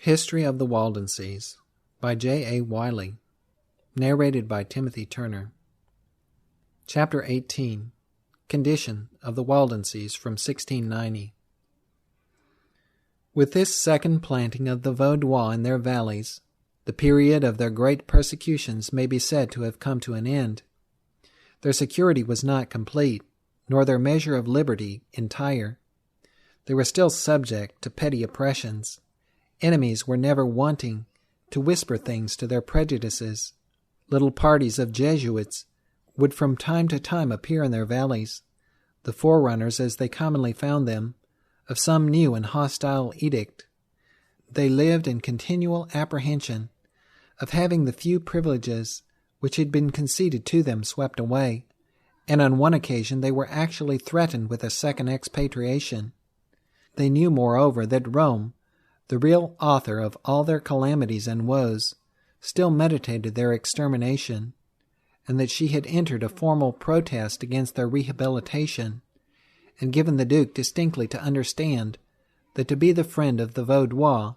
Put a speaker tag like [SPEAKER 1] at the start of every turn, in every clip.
[SPEAKER 1] History of the Waldenses by J. A. Wylie. Narrated by Timothy Turner. Chapter 18. Condition of the Waldenses from 1690. With this second planting of the Vaudois in their valleys, the period of their great persecutions may be said to have come to an end. Their security was not complete, nor their measure of liberty entire. They were still subject to petty oppressions. Enemies were never wanting to whisper things to their prejudices. Little parties of Jesuits would from time to time appear in their valleys, the forerunners, as they commonly found them, of some new and hostile edict. They lived in continual apprehension of having the few privileges which had been conceded to them swept away, and on one occasion they were actually threatened with a second expatriation. They knew, moreover, that Rome, the real author of all their calamities and woes, still meditated their extermination, and that she had entered a formal protest against their rehabilitation, and given the Duke distinctly to understand that to be the friend of the Vaudois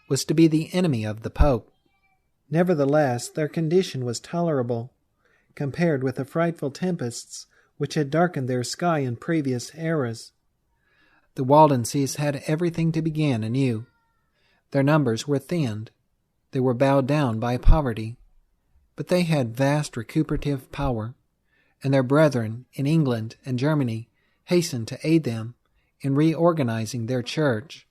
[SPEAKER 1] was to be the enemy of the Pope. Nevertheless, their condition was tolerable, compared with the frightful tempests which had darkened their sky in previous eras. The Waldenses had everything to begin anew. Their numbers were thinned. They were bowed down by poverty. But they had vast recuperative power, and their brethren in England and Germany hastened to aid them in reorganizing their church,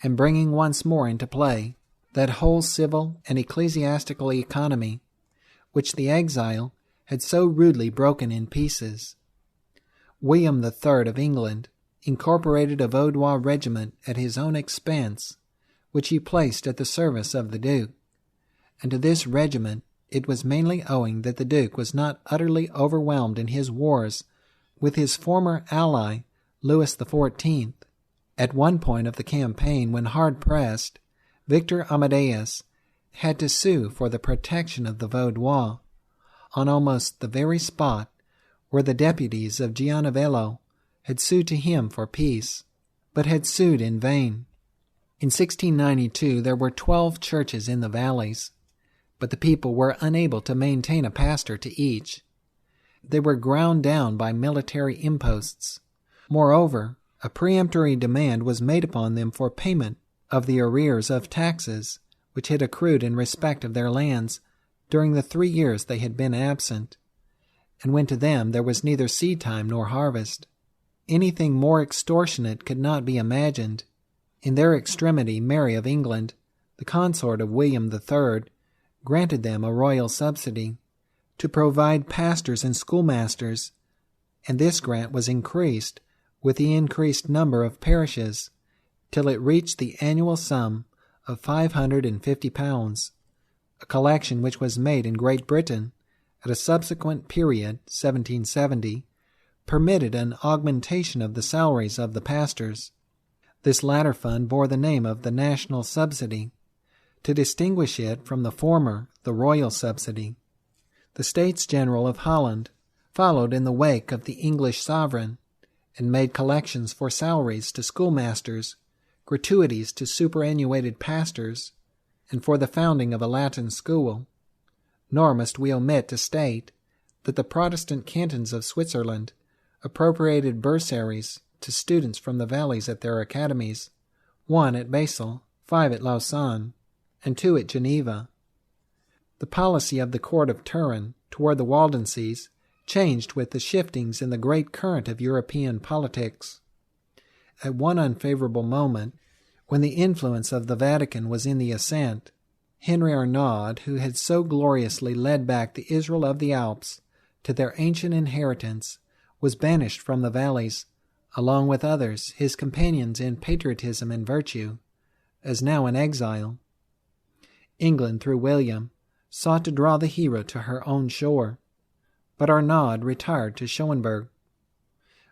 [SPEAKER 1] and bringing once more into play that whole civil and ecclesiastical economy which the exile had so rudely broken in pieces. William III of England incorporated a Vaudois regiment at his own expense, which he placed at the service of the Duke, and to this regiment it was mainly owing that the Duke was not utterly overwhelmed in his wars with his former ally, Louis XIV. At one point of the campaign, when hard pressed, Victor Amadeus had to sue for the protection of the Vaudois, on almost the very spot where the deputies of Giannovello had sued to him for peace, but had sued in vain. In 1692 there were 12 churches in the valleys, but the people were unable to maintain a pastor to each. They were ground down by military imposts. Moreover, a peremptory demand was made upon them for payment of the arrears of taxes which had accrued in respect of their lands during the 3 years they had been absent, and when to them there was neither seed time nor harvest. Anything more extortionate could not be imagined. In their extremity, Mary of England, the consort of William III, granted them a royal subsidy to provide pastors and schoolmasters, and this grant was increased with the increased number of parishes, till it reached the annual sum of £550, a collection which was made in Great Britain at a subsequent period, 1770, permitted an augmentation of the salaries of the pastors. This latter fund bore the name of the National Subsidy, to distinguish it from the former, the Royal Subsidy. The States General of Holland followed in the wake of the English sovereign, and made collections for salaries to schoolmasters, gratuities to superannuated pastors, and for the founding of a Latin school. Nor must we omit to state that the Protestant cantons of Switzerland appropriated bursaries to students from the valleys at their academies, 1 at Basel, 5 at Lausanne, and 2 at Geneva. The policy of the court of Turin toward the Waldenses changed with the shiftings in the great current of European politics. At one unfavorable moment, when the influence of the Vatican was in the ascent, Henry Arnaud, who had so gloriously led back the Israel of the Alps to their ancient inheritance, was banished from the valleys, along with others, his companions in patriotism and virtue, as now in exile. England, through William, sought to draw the hero to her own shore, but Arnaud retired to Schoenberg,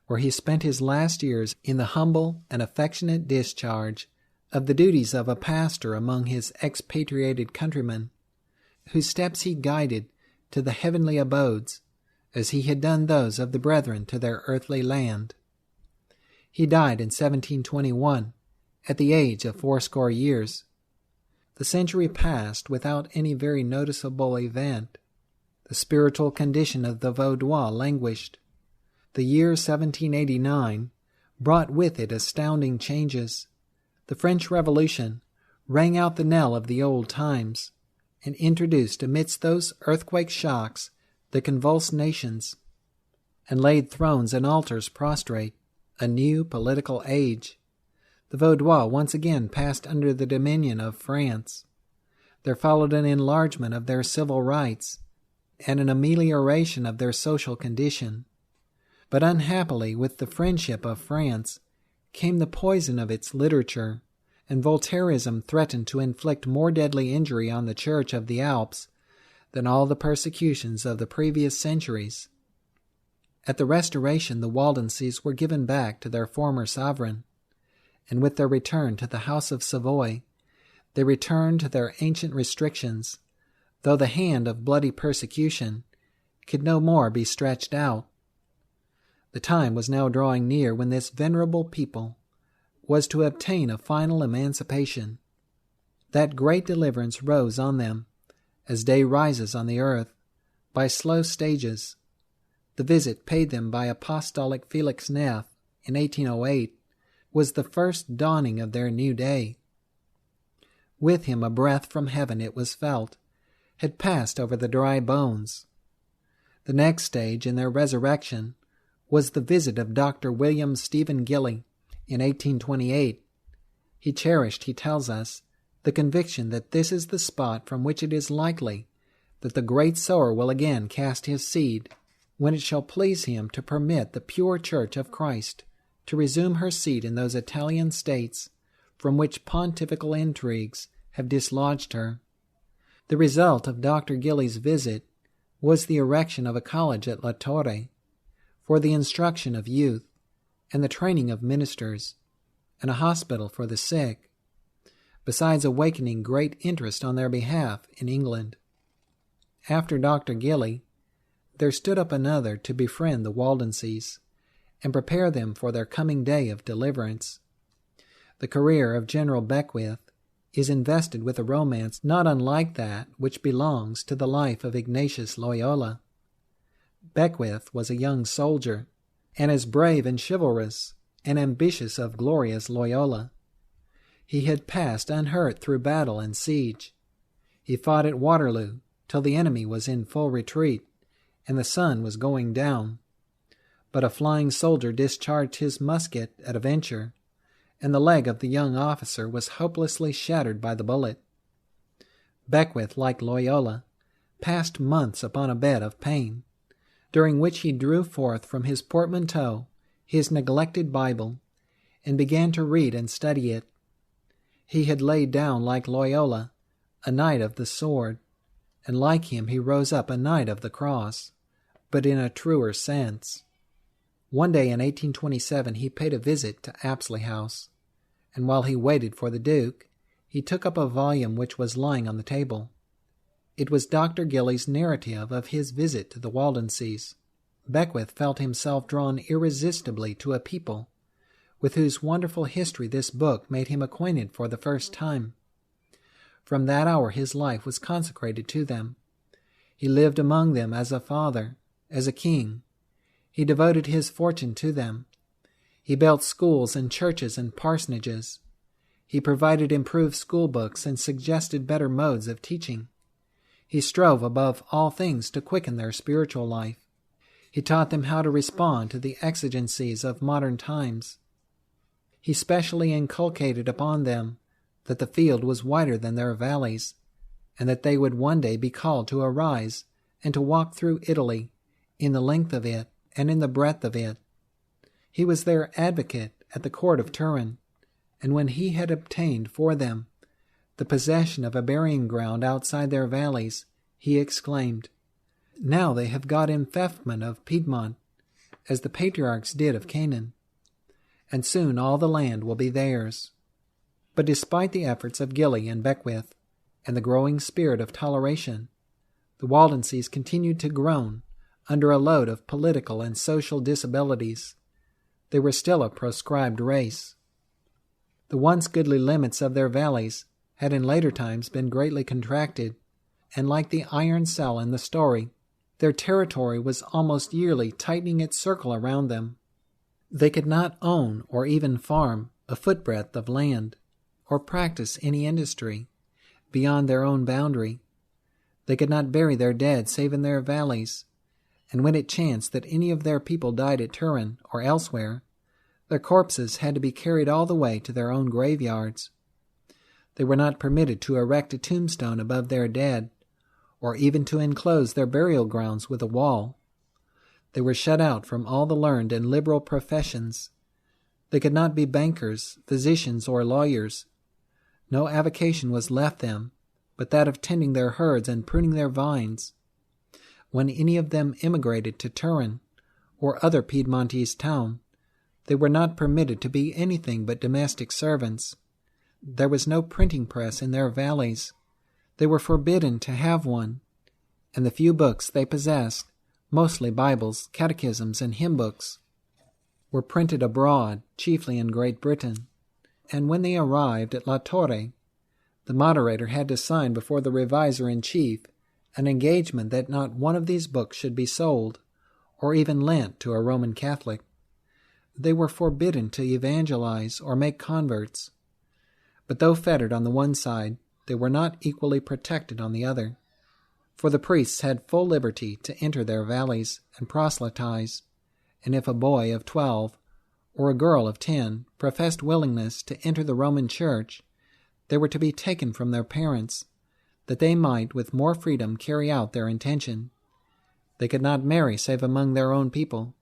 [SPEAKER 1] where he spent his last years in the humble and affectionate discharge of the duties of a pastor among his expatriated countrymen, whose steps he guided to the heavenly abodes, as he had done those of the brethren to their earthly land. He died in 1721, at the age of 80 years. The century passed without any very noticeable event. The spiritual condition of the Vaudois languished. The year 1789 brought with it astounding changes. The French Revolution rang out the knell of the old times, and introduced amidst those earthquake shocks that convulsed nations, and laid thrones and altars prostrate, a new political age. The Vaudois once again passed under the dominion of France. There followed an enlargement of their civil rights, and an amelioration of their social condition. But unhappily, with the friendship of France, came the poison of its literature, and Voltairism threatened to inflict more deadly injury on the Church of the Alps than all the persecutions of the previous centuries. At the Restoration, the Waldenses were given back to their former sovereign, and with their return to the House of Savoy, they returned to their ancient restrictions, though the hand of bloody persecution could no more be stretched out. The time was now drawing near when this venerable people was to obtain a final emancipation. That great deliverance rose on them, as day rises on the earth, by slow stages. The visit paid them by Apostolic Felix Neff in 1808 was the first dawning of their new day. With him a breath from heaven, it was felt, had passed over the dry bones. The next stage in their resurrection was the visit of Dr. William Stephen Gilly in 1828. He cherished, he tells us, the conviction that this is the spot from which it is likely that the great sower will again cast his seed, when it shall please him to permit the pure Church of Christ to resume her seat in those Italian states from which pontifical intrigues have dislodged her. The result of Dr. Gilly's visit was the erection of a college at La Torre for the instruction of youth and the training of ministers, and a hospital for the sick, besides awakening great interest on their behalf in England. After Dr. Gilly, there stood up another to befriend the Waldenses and prepare them for their coming day of deliverance. The career of General Beckwith is invested with a romance not unlike that which belongs to the life of Ignatius Loyola. Beckwith was a young soldier, and as brave and chivalrous and ambitious of glory as Loyola. He had passed unhurt through battle and siege. He fought at Waterloo till the enemy was in full retreat, and the sun was going down. But a flying soldier discharged his musket at a venture, and the leg of the young officer was hopelessly shattered by the bullet. Beckwith, like Loyola, passed months upon a bed of pain, during which he drew forth from his portmanteau his neglected Bible, and began to read and study it. He had laid down, like Loyola, a knight of the sword, and like him he rose up a knight of the cross, but in a truer sense. One day in 1827 he paid a visit to Apsley House, and while he waited for the Duke, he took up a volume which was lying on the table. It was Dr. Gilly's narrative of his visit to the Waldenses. Beckwith felt himself drawn irresistibly to a people with whose wonderful history this book made him acquainted for the first time. From that hour his life was consecrated to them. He lived among them as a father, as a king. He devoted his fortune to them. He built schools and churches and parsonages. He provided improved school books and suggested better modes of teaching. He strove above all things to quicken their spiritual life. He taught them how to respond to the exigencies of modern times. He specially inculcated upon them that the field was wider than their valleys, and that they would one day be called to arise and to walk through Italy in the length of it and in the breadth of it. He was their advocate at the court of Turin, and when he had obtained for them the possession of a burying ground outside their valleys, he exclaimed, "Now they have got enfeoffment of Piedmont, as the patriarchs did of Canaan, and soon all the land will be theirs." But despite the efforts of Gilly and Beckwith, and the growing spirit of toleration, the Waldenses continued to groan under a load of political and social disabilities. They were still a proscribed race. The once goodly limits of their valleys had in later times been greatly contracted, and like the iron cell in the story, their territory was almost yearly tightening its circle around them. They could not own or even farm a footbreadth of land, or practice any industry beyond their own boundary. They could not bury their dead save in their valleys, and when it chanced that any of their people died at Turin or elsewhere, their corpses had to be carried all the way to their own graveyards. They were not permitted to erect a tombstone above their dead, or even to enclose their burial grounds with a wall. They were shut out from all the learned and liberal professions. They could not be bankers, physicians, or lawyers. No avocation was left them but that of tending their herds and pruning their vines. When any of them emigrated to Turin or other Piedmontese town, they were not permitted to be anything but domestic servants. There was no printing press in their valleys. They were forbidden to have one, and the few books they possessed, mostly Bibles, catechisms, and hymn books, were printed abroad, chiefly in Great Britain. And when they arrived at La Torre, the moderator had to sign before the revisor-in-chief an engagement that not one of these books should be sold, or even lent to a Roman Catholic. They were forbidden to evangelize or make converts. But though fettered on the one side, they were not equally protected on the other, for the priests had full liberty to enter their valleys and proselytize, and if a boy of 12 or a girl of 10 professed willingness to enter the Roman Church, they were to be taken from their parents, that they might with more freedom carry out their intention. They could not marry save among their own people.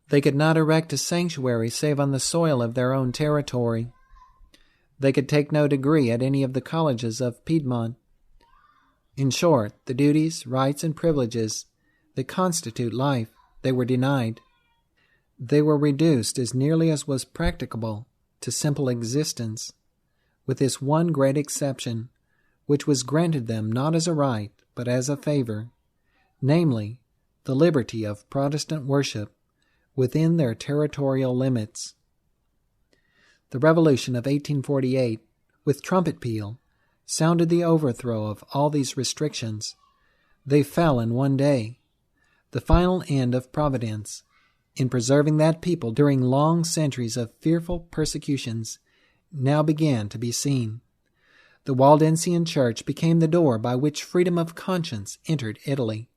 [SPEAKER 1] They could not erect a sanctuary save on the soil of their own territory. They could take no degree at any of the colleges of Piedmont. In short, the duties, rights, and privileges that constitute life, they were denied. They were reduced as nearly as was practicable to simple existence, with this one great exception, which was granted them not as a right, but as a favor, namely, the liberty of Protestant worship within their territorial limits. The Revolution of 1848, with trumpet peal, sounded the overthrow of all these restrictions. They fell in one day. The final end of Providence, in preserving that people during long centuries of fearful persecutions, now began to be seen. The Waldensian Church became the door by which freedom of conscience entered Italy.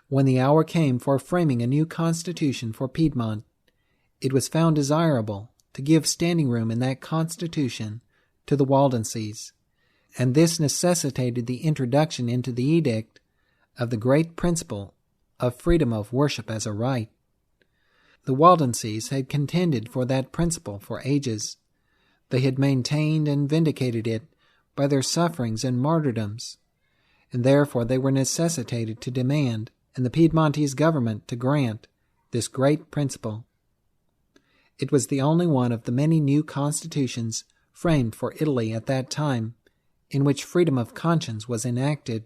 [SPEAKER 1] When the hour came for framing a new constitution for Piedmont, it was found desirable to give standing room in that constitution to the Waldenses, and this necessitated the introduction into the edict of the great principle of freedom of worship as a right. The Waldenses had contended for that principle for ages. They had maintained and vindicated it by their sufferings and martyrdoms, and therefore they were necessitated to demand, and the Piedmontese government to grant, this great principle. It was the only one of the many new constitutions framed for Italy at that time in which freedom of conscience was enacted.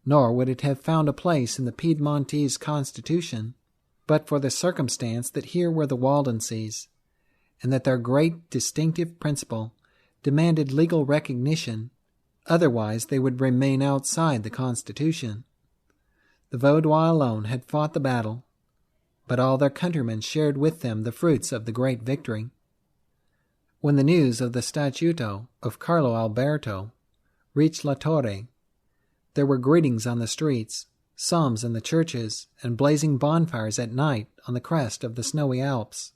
[SPEAKER 1] Nor would it have found a place in the Piedmontese constitution but for the circumstance that here were the Waldenses, and that their great distinctive principle demanded legal recognition, otherwise they would remain outside the Constitution. The Vaudois alone had fought the battle, but all their countrymen shared with them the fruits of the great victory. When the news of the Statuto of Carlo Alberto reached La Torre, there were greetings on the streets, psalms in the churches, and blazing bonfires at night on the crest of the snowy Alps.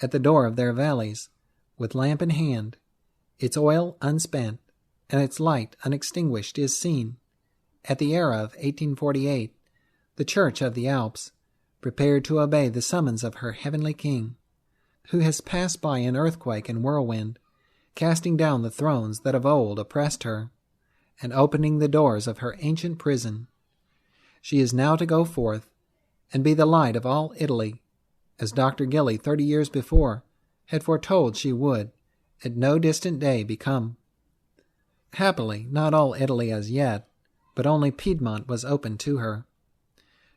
[SPEAKER 1] At the door of their valleys, with lamp in hand, its oil unspent, and its light unextinguished, is seen, at the era of 1848, the Church of the Alps, prepared to obey the summons of her heavenly King, who has passed by in earthquake and whirlwind, casting down the thrones that of old oppressed her, and opening the doors of her ancient prison. She is now to go forth and be the light of all Italy, as Dr. Gilly 30 years before had foretold she would, at no distant day, become. Happily, not all Italy as yet, but only Piedmont was open to her.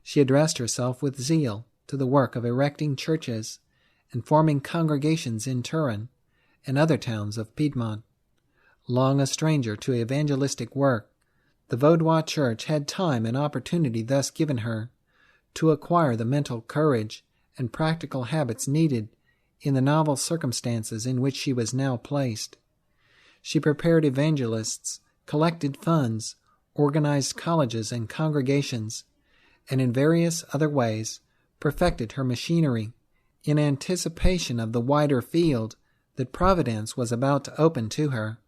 [SPEAKER 1] She addressed herself with zeal to the work of erecting churches and forming congregations in Turin and other towns of Piedmont. long a stranger to evangelistic work, the Vaudois Church had time and opportunity thus given her to acquire the mental courage and practical habits needed in the novel circumstances in which she was now placed. She prepared evangelists, collected funds, organized colleges and congregations, and in various other ways perfected her machinery in anticipation of the wider field that Providence was about to open to her.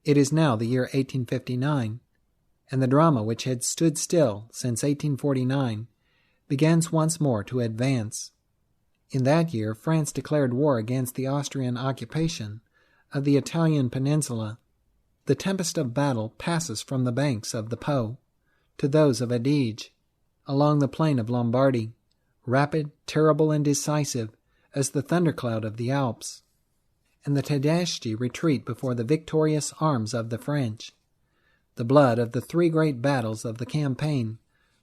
[SPEAKER 1] It is now the year 1859, and the drama which had stood still since 1849 begins once more to advance. In that year, France declared war against the Austrian occupation of the Italian peninsula. The tempest of battle passes from the banks of the Po to those of Adige, along the plain of Lombardy, rapid, terrible, and decisive as the thundercloud of the Alps, and the Tedeschi retreat before the victorious arms of the French. The blood of the three great battles of the campaign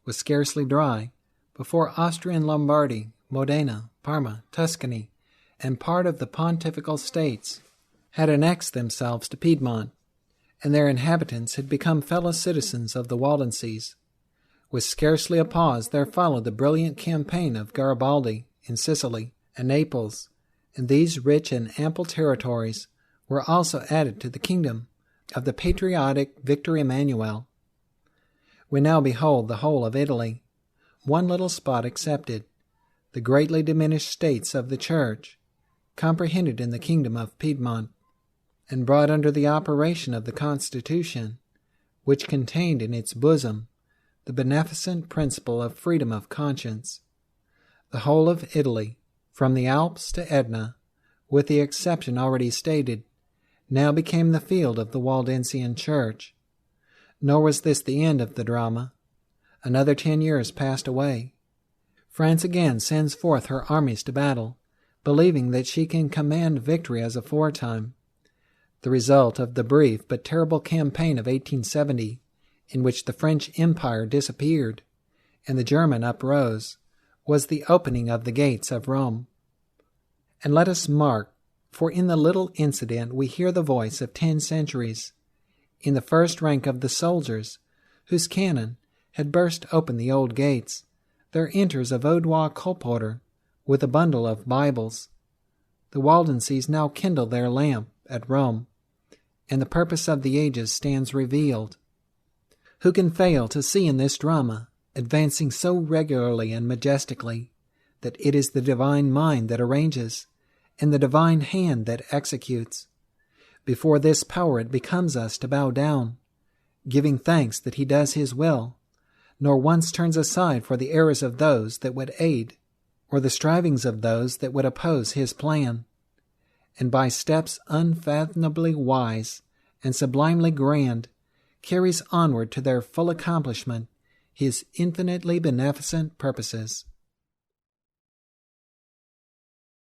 [SPEAKER 1] was scarcely dry before Austrian Lombardy, Modena, Parma, Tuscany, and part of the Pontifical States had annexed themselves to Piedmont, and their inhabitants had become fellow citizens of the Waldenses. With scarcely a pause there followed the brilliant campaign of Garibaldi in Sicily and Naples, and these rich and ample territories were also added to the kingdom of the patriotic Victor Emmanuel. We now behold the whole of Italy, one little spot excepted, the greatly diminished states of the Church, comprehended in the kingdom of Piedmont, and brought under the operation of the Constitution, which contained in its bosom the beneficent principle of freedom of conscience. The whole of Italy, from the Alps to Etna, with the exception already stated, now became the field of the Waldensian Church. Nor was this the end of the drama. Another 10 years passed away. France again sends forth her armies to battle, believing that she can command victory as aforetime. The result of the brief but terrible campaign of 1870, in which the French Empire disappeared and the German uprose, was the opening of the gates of Rome. And let us mark, for in the little incident we hear the voice of 10 centuries. In the first rank of the soldiers, whose cannon had burst open the old gates, there enters a Vaudois colporteur with a bundle of Bibles. The Waldenses now kindle their lamp at Rome, and the purpose of the ages stands revealed. Who can fail to see in this drama, advancing so regularly and majestically, that it is the divine mind that arranges, and the divine hand that executes? Before this power it becomes us to bow down, giving thanks that he does his will, nor once turns aside for the errors of those that would aid, or the strivings of those that would oppose his plan, and by steps unfathomably wise and sublimely grand carries onward to their full accomplishment his infinitely beneficent purposes.